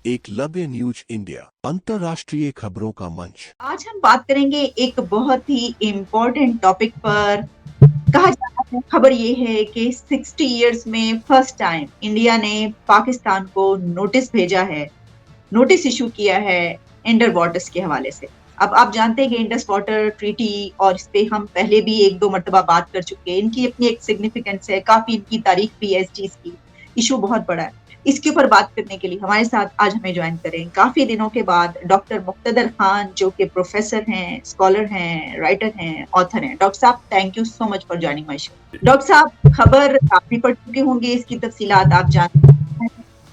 Eklavya news India, अंतर्राष्ट्रीय खबरों का मंच। आज हम बात करेंगे एक बहुत ही इम्पोर्टेंट टॉपिक पर। कहा जाता है, खबर ये है कि 60 इयर्स में फर्स्ट टाइम इंडिया ने पाकिस्तान को नोटिस भेजा है, नोटिस इशू किया है इंडर वाटर्स के हवाले से। अब आप जानते हैं कि इंडस वाटर ट्रीटी और इस पे हम पहले भी एक दो मर्तबा बात कर चुके हैं। इनकी अपनी एक सिग्निफिकेंस है, काफी इनकी तारीख भी है इस चीज की। इशू बहुत बड़ा है। इसके ऊपर बात करने के लिए हमारे साथ आज हमें ज्वाइन करें काफी दिनों के बाद डॉक्टर मुक्तदर खान, जो कि प्रोफेसर हैं, स्कॉलर हैं, राइटर हैं, ऑथर हैं। डॉक्टर साहब, thank you so much for joining my show. Doctor साहब, खबर आप भी पढ़ चुके होंगे, इसकी तफसीलात आप जानते हैं।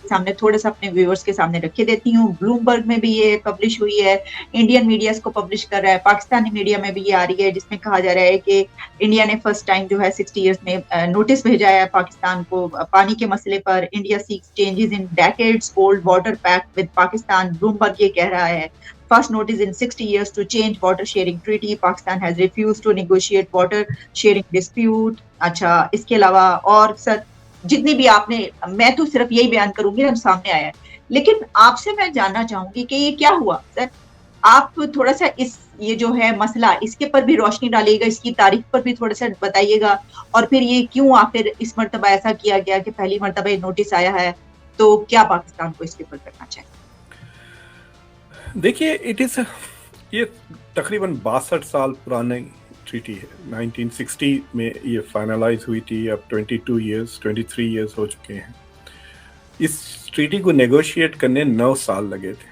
सामने थोड़ा सा अपने व्यूअर्स के सामने रखे देती हूँ। ब्लूमबर्ग में भी ये पब्लिश हुई है, इंडियन मीडिया इसको पब्लिश कर रहा है, पाकिस्तानी मीडिया में भी ये आ रही है, जिसमें कहा जा रहा है कि इंडिया ने फर्स्ट टाइम जो है 60 इयर्स में नोटिस भेजा है पाकिस्तान को पानी के मसले पर। India seeks changes in decades old water pact with Pakistan, Bloomberg ये कह रहा है। First notice in 60 years to change water sharing treaty. Pakistan has refused to negotiate water sharing dispute. अच्छा, इसके अलावा और सर जितनी भी आपने, मैं तो सिर्फ यही बयान करूंगी ना जो सामने आया है। लेकिन आपसे मैं जानना चाहूंगी कि ये क्या हुआ सर। आप थोड़ा सा इस ये जो है मसला, इसके पर भी रोशनी डालिएगा, इसकी तारीख पर भी थोड़ा सा बताइएगा, और फिर ये क्यों आखिर इस मर्तबा ऐसा किया गया कि पहली मर्तबा ये नोटिस आया है, तो क्या पाकिस्तान को इसके ऊपर करना चाहिए? देखिए, ये तकरीबन 62 साल पुरानी ट्रीटी है। 1960 में ये फाइनलाइज हुई थी। अब 23 इयर्स हो चुके हैं। इस ट्रीटी को नेगोशिएट करने 9 साल लगे थे।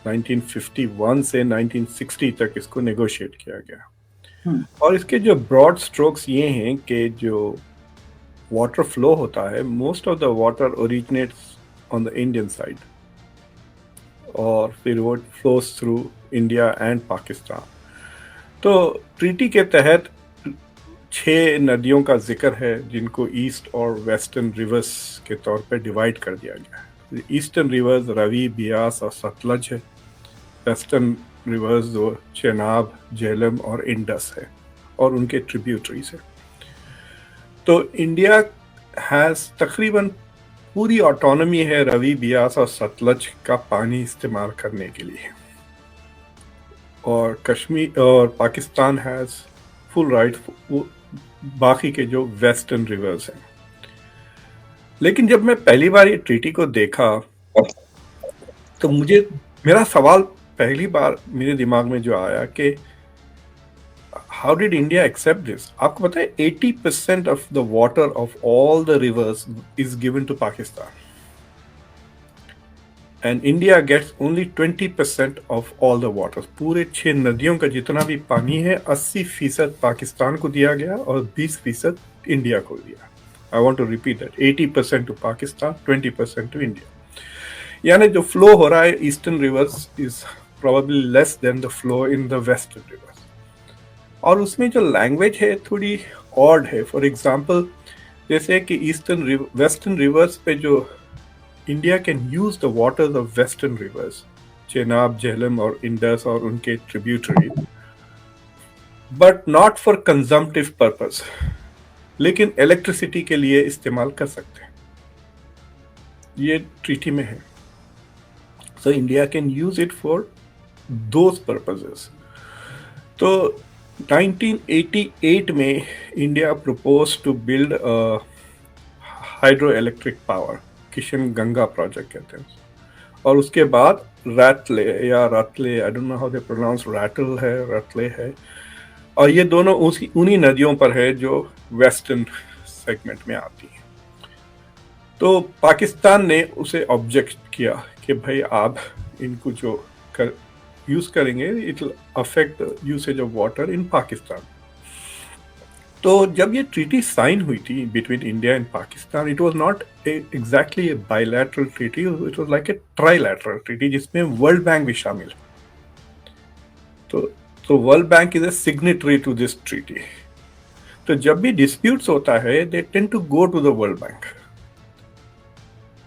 1951 से 1960 तक इसको नेगोशिएट किया गया। और इसके जो ब्रॉड स्ट्रोक्स ये हैं कि जो वाटर फ्लो होता है, most of the water originates on the Indian side और फिर वो flows through India and Pakistan. तो ट्रीटी के तहत 6 नदियों का जिक्र है, जिनको ईस्ट और वेस्टर्न रिवर्स के तौर पे डिवाइड कर दिया गया है। ईस्टर्न रिवर्स रवि, बियास और सतलज है। वेस्टर्न रिवर्स जो चेनाब, झेलम और इंडस है और उनके ट्रिब्यूटरीज है। तो इंडिया हैज़ तकरीबन पूरी ऑटोनॉमी है रवि, बियास और सतलज का पानी इस्तेमाल करने के लिए। और कश्मीर और पाकिस्तान हैज़ फुल राइट बाकी के जो वेस्टर्न रिवर्स हैं। लेकिन जब मैं पहली बार ये ट्रीटी को देखा तो मेरा सवाल पहली बार मेरे दिमाग में जो आया कि how did India accept this. आपको पता है 80% of the water of all the rivers is given to Pakistan and India gets only 20% of all the water. पूरे 6 नदियों का जितना भी पानी है 80% पाकिस्तान को दिया गया और 20% इंडिया को दिया। I want to repeat that, 80% to Pakistan, 20% to India. यानी जो फ्लो हो रहा है eastern rivers is probably less than the flow in the western rivers. और उसमें जो लैंग्वेज है थोड़ी ऑड है। फॉर एग्जांपल, जैसे कि वेस्टर्न रिवर्स पे जो India can use the waters of western rivers, Chenab, Jhelum और इंडस और उनके tributary, but not for consumptive purpose, लेकिन इलेक्ट्रिसिटी के लिए इस्तेमाल कर सकते हैं। ये ट्रीटी में है। So India can use it for those purposes. तो 1988 में India propose to build hydroelectric power, Kishan Ganga project कहते हैं। और उसके बाद Ratle, I don't know how they pronounce, Ratle है। और ये दोनों उन्हीं नदियों पर है जो वेस्टर्न सेगमेंट में आती हैं। तो पाकिस्तान ने उसे ऑब्जेक्ट किया कि भाई आप इनको जो यूज करेंगे it will affect the usage of water in Pakistan. तो जब ये ट्रीटी साइन हुई थी between India and Pakistan, it was not exactly a bilateral treaty, it was like a trilateral treaty जिसमें वर्ल्ड बैंक भी शामिल है। तो World Bank is a signatory to this treaty. तो जब भी डिस्प्यूट्स होता है they tend to go to the World Bank.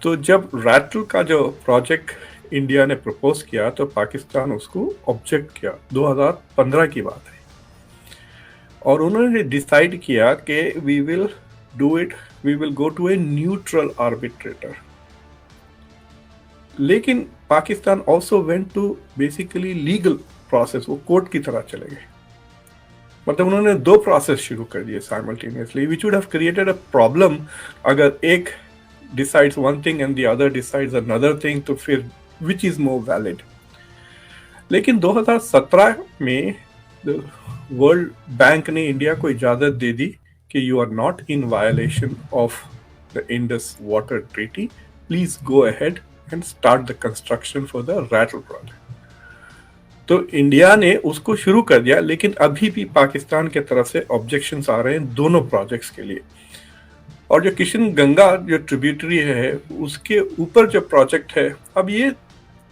तो जब रैटल का जो प्रोजेक्ट इंडिया ने प्रपोज किया तो पाकिस्तान उसको ऑब्जेक्ट किया। 2015 की बात है। और उन्होंने डिसाइड किया कि we will go to a neutral arbitrator. लेकिन Pakistan also went to basically legal process, वो कोर्ट की तरह चले गए। मतलब उन्होंने दो प्रोसेस शुरू कर दिए simultaneously, which would have created a problem. अगर एक decides one thing and the other decides another thing, तो फिर विच इज मोर वैलिड। लेकिन 2017 में वर्ल्ड बैंक ने इंडिया को इजाजत दे दी कि you are not in violation of the Indus water treaty, please go ahead and start the construction for the Ratle project. तो इंडिया ने उसको शुरू कर दिया, लेकिन अभी भी पाकिस्तान के तरफ से ऑब्जेक्शंस आ रहे हैं दोनों प्रोजेक्ट्स के लिए। और जो किशन गंगा जो ट्रिब्यूटरी है, उसके ऊपर जो प्रोजेक्ट है, अब ये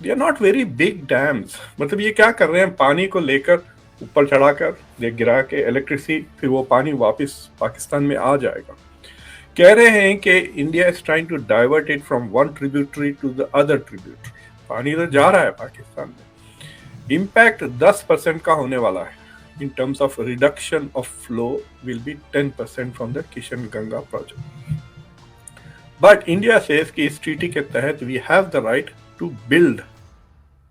they are not very big dams. मतलब ये क्या कर रहे हैं, पानी को लेकर ऊपर चढ़ाकर गिरा के इलेक्ट्रिसिटी, फिर वो पानी वापस पाकिस्तान में आ जाएगा। कह रहे हैं कि India is trying to divert it from one tributary to the other tributary. पानी तो जा रहा है पाकिस्तान में, इम्पैक्ट 10% का होने वाला है। In terms of reduction of flow will be 10% from the Kishan Ganga project. But India says कि इस ट्रीटी के तहत we have the right to build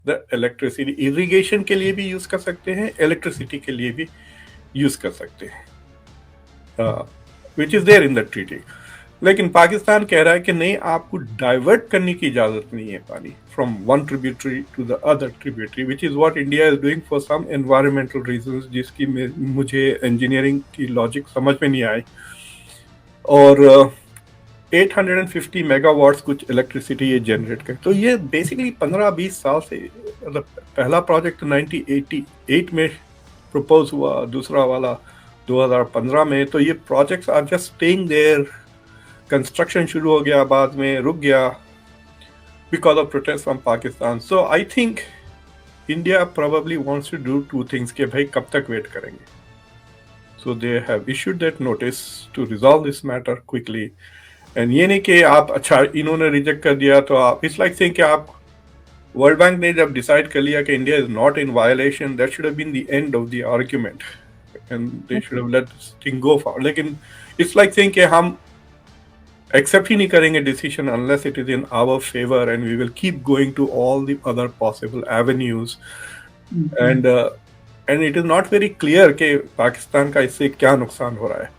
the electricity, irrigation के लिए भी यूज कर सकते हैं, इलेक्ट्रिसिटी के लिए भी यूज कर सकते हैं, which is there in the treaty. लेकिन पाकिस्तान कह रहा है कि नहीं, आपको डाइवर्ट करने की इजाजत नहीं है पानी from one tributary to the other tributary, which is what India is doing for some environmental reasons, जिसकी मुझे इंजीनियरिंग की लॉजिक समझ में नहीं आई। और 850 मेगावाट्स कुछ इलेक्ट्रिसिटी ये जनरेट कर, तो ये बेसिकली 15-20 साल से, मतलब पहला प्रोजेक्ट 1988 में प्रपोज हुआ, दूसरा वाला 2015 में। तो ये projects are just staying there, construction शुरू हो गया, बाद में रुक गया because of protest from Pakistan. So I think India probably wants to do two things कि भाई कब तक वेट करेंगे। So they have issued that notice to resolve this matter quickly. And ये नहीं कि आप, अच्छा इन्होंने रिजेक्ट कर दिया तो आप, इट्स लाइक सेइंग कि आप, वर्ल्ड बैंक ने जब डिसाइड कर लिया कि India is not in violation, that should have been the end of the argument and they should have let this thing go for. लेकिन इट्स लाइक सेइंग कि हम एक्सेप्ट ही नहीं करेंगे decision unless it is in our favour, and we will keep going to all the other possible avenues. And it is not very clear कि पाकिस्तान का इससे क्या नुकसान हो रहा है।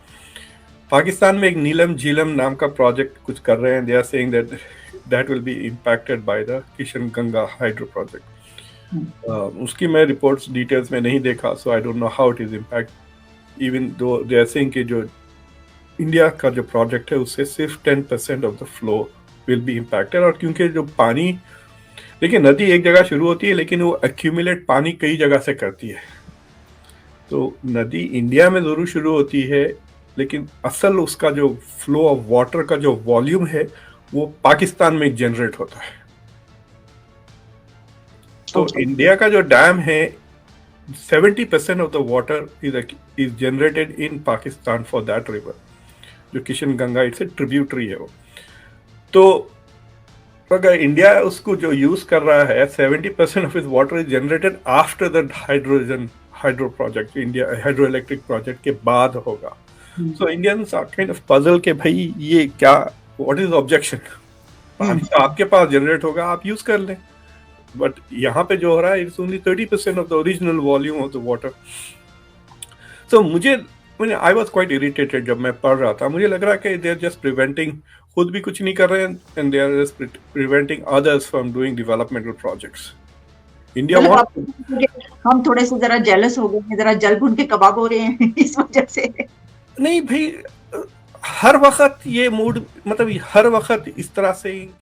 पाकिस्तान में एक नीलम झीलम नाम का प्रोजेक्ट कुछ कर रहे हैं, they are saying that will be impacted by the Kishan Ganga hydro project. उसकी मैं रिपोर्ट्स डिटेल्स में नहीं देखा, so I don't know how it is impact, even though they are saying कि जो इंडिया का जो प्रोजेक्ट है उससे सिर्फ 10% of the flow will be impacted. और क्योंकि जो पानी, देखिए नदी एक जगह शुरू होती है, लेकिन वो एक्यूमुलेट पानी कई जगह से करती है। तो नदी इंडिया में जरूर शुरू होती है, लेकिन असल उसका जो फ्लो ऑफ वाटर का जो वॉल्यूम है वो पाकिस्तान में जनरेट होता है। तो इंडिया का जो डैम है, 70% of the water is generated in Pakistan for that river, जो Kishanganga it's a tributary है वो। तो अगर इंडिया उसको जो यूज कर रहा है, 70% of is water is generated after the hydro project, India hydro electric project के बाद होगा। So Indians are kind of puzzled कि भाई ये क्या, what is the objection? पानी तो आपके पास जनरेट होगा, आप यूज कर लें। बट यहाँ पे जो हो रहा है, it's only 30% of the original volume of the water. So मैंने I was quite irritated जब मैं पढ़ रहा था। मुझे लग रहा है कि they are just preventing, खुद भी कुछ नहीं कर रहे हैं, and they are just preventing others from doing developmental projects. India हम थोड़े से जरा जेलस हो गए हैं, जरा जल भुन के कबाब हो रहे हैं इस वजह से। नहीं भाई, हर वक्त ये मूड, मतलब हर वक्त इस तरह से